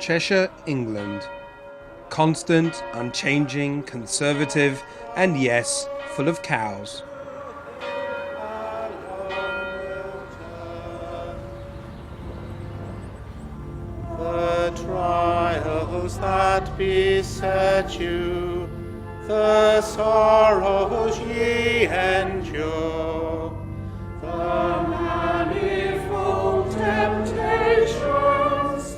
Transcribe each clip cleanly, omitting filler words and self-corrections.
Cheshire, England. Constant, unchanging, conservative, and yes, full of cows. The trials that beset you, the sorrows ye endure, the manifold temptations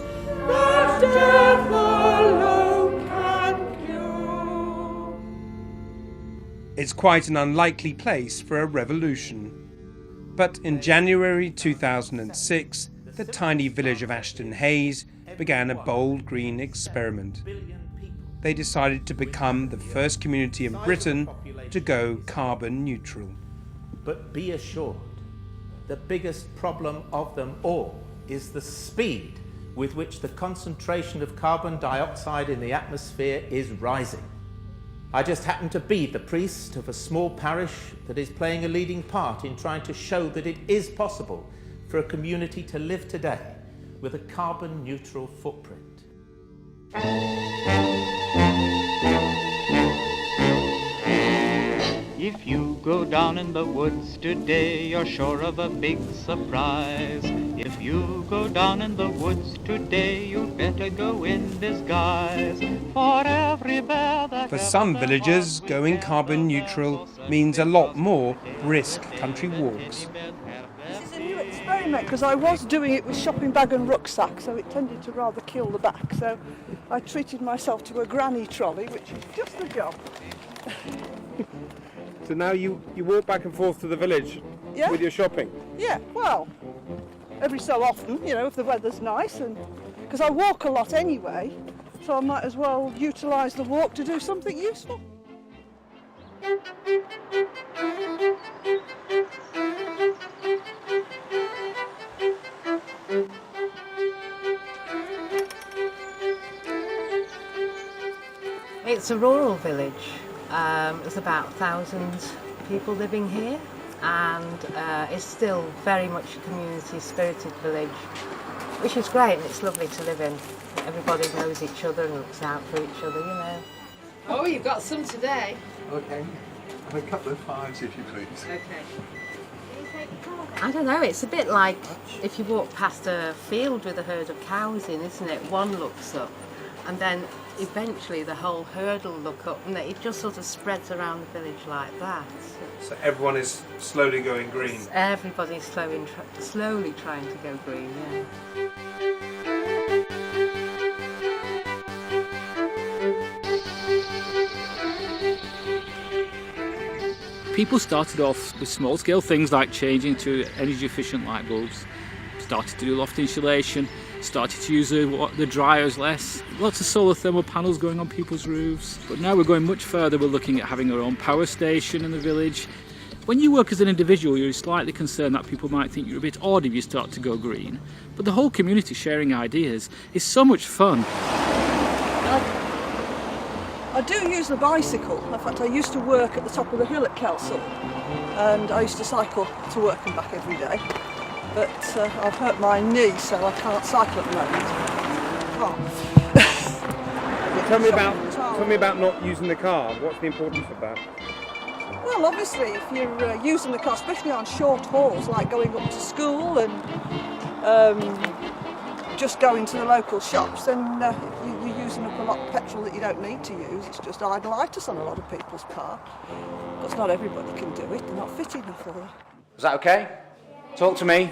that death alone can cure. It's quite an unlikely place for a revolution. But in January 2006, the tiny village of Ashton Hayes began a bold green experiment. They decided to become the first community in Britain to go carbon neutral. But be assured, the biggest problem of them all is the speed with which the concentration of carbon dioxide in the atmosphere is rising. I just happen to be the priest of a small parish that is playing a leading part in trying to show that it is possible for a community to live today with a carbon neutral footprint. If you go down in the woods today, you're sure of a big surprise. If you go down in the woods today, you'd better go in disguise. For every bear that For some villagers, going carbon neutral means a lot more brisk country walks. This is a new experiment because I was doing it with shopping bag and rucksack, so it tended to rather kill the back. So I treated myself to a granny trolley, which is just the job. So now you walk back and forth to the village Yeah. with your shopping? Yeah, well, every so often, you know, if the weather's nice, and because I walk a lot anyway, so I might as well utilise the walk to do something useful. It's a rural village. There's about 1,000 people living here, and it's still very much a community-spirited village, which is great, and it's lovely to live in. Everybody knows each other and looks out for each other, you know. Oh, you've got some today. Okay. And a couple of fives, if you please. Okay. I don't know, it's a bit like if you walk past a field with a herd of cows in, isn't it? One looks up, and then eventually the whole herd will look up, and it just sort of spreads around the village like that. So everyone is slowly going green. Everybody's slowly trying to go green, yeah. People started off with small-scale things like changing to energy-efficient light bulbs, started to do loft insulation, started to use the dryers less, lots of solar thermal panels going on people's roofs. But now we're going much further, we're looking at having our own power station in the village. When you work as an individual, you're slightly concerned that people might think you're a bit odd if you start to go green. But the whole community sharing ideas is so much fun. I do use the bicycle. In fact, I used to work at the top of the hill at Kelsall, and I used to cycle to work and back every day. But I've hurt my knee, so I can't cycle at the moment. Tell me about not using the car. What's the importance of that? Well, obviously, if you're using the car, especially on short hauls, like going up to school and just going to the local shops, then you're using up a lot of petrol that you don't need to use. It's just idleitis on a lot of people's part. Because not everybody can do it. They're not fit enough for it. Is that okay? Talk to me.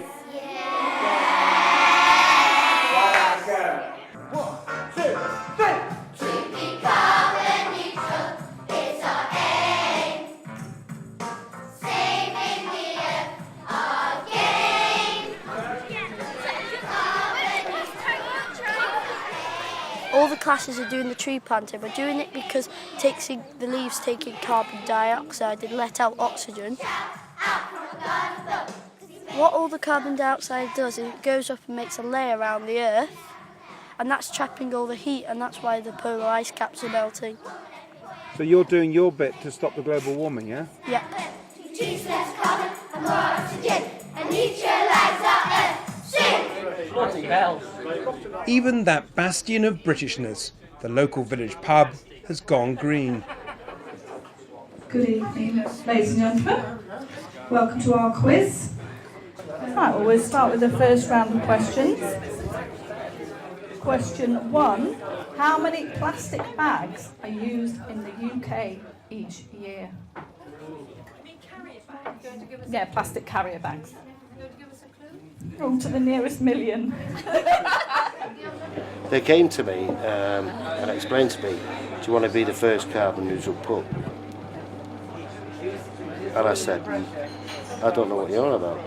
All the classes are doing the tree planting. We're doing it because the leaves take in carbon dioxide and let out oxygen. What all the carbon dioxide does is it goes up and makes a layer around the earth, and that's trapping all the heat, and that's why the polar ice caps are melting. So you're doing your bit to stop the global warming, yeah? Yeah. Trees less carbon and more oxygen, and nature lives our earth. Sing! Even that bastion of Britishness, the local village pub, has gone green. Good evening, ladies and gentlemen. Welcome to our quiz. Right, well, we'll start with the first round of questions. Question 1. How many plastic bags are used in the UK each year? Yeah, plastic carrier bags. Oh, to the nearest million. They came to me and explained to me, do you want to be the first carbon neutral pub? And I said, I don't know what you're on about.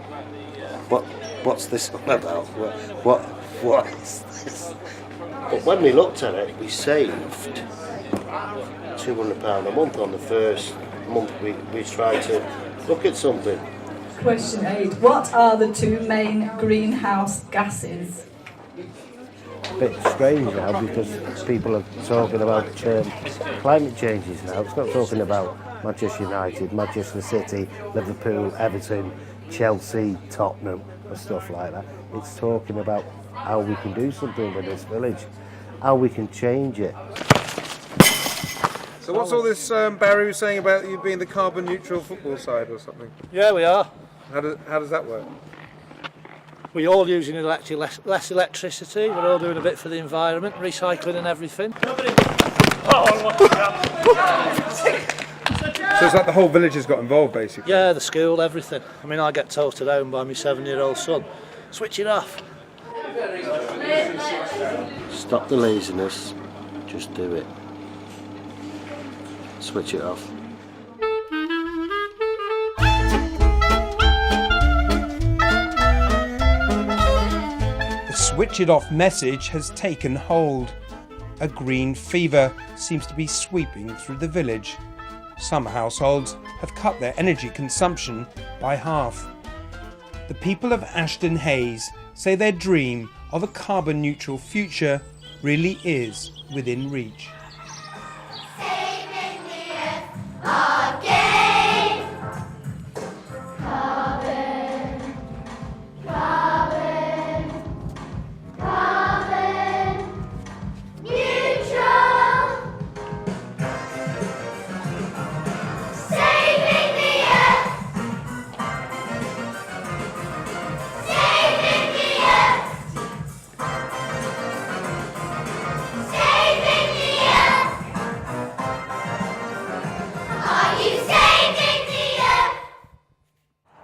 What's this on about? What is this? But when we looked at it, we saved £200 a month on the first month we tried to look at something. Question 8. What are the two main greenhouse gases? A bit strange now because people are talking about climate changes now. It's not talking about Manchester United, Manchester City, Liverpool, Everton, Chelsea, Tottenham and stuff like that. It's talking about how we can do something with this village, how we can change it. So what's all this Barry was saying about you being the carbon neutral football side or something? Yeah, we are. How does that work? We're all using less electricity, we're all doing a bit for the environment, recycling and everything. So it's like the whole village has got involved basically? Yeah, the school, everything. I mean, I get told at home by my 7-year-old son, switch it off. Stop the laziness, just do it. Switch it off. The switch it off message has taken hold. A green fever seems to be sweeping through the village. Some households have cut their energy consumption by half. The people of Ashton Hayes say their dream of a carbon neutral future really is within reach.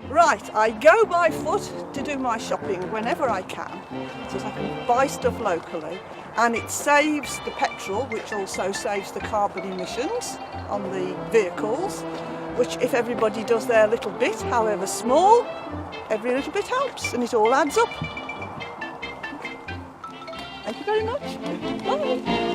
Right, I go by foot to do my shopping whenever I can, so that I can buy stuff locally, and it saves the petrol, which also saves the carbon emissions on the vehicles, which if everybody does their little bit, however small, every little bit helps and it all adds up. Thank you very much. Bye.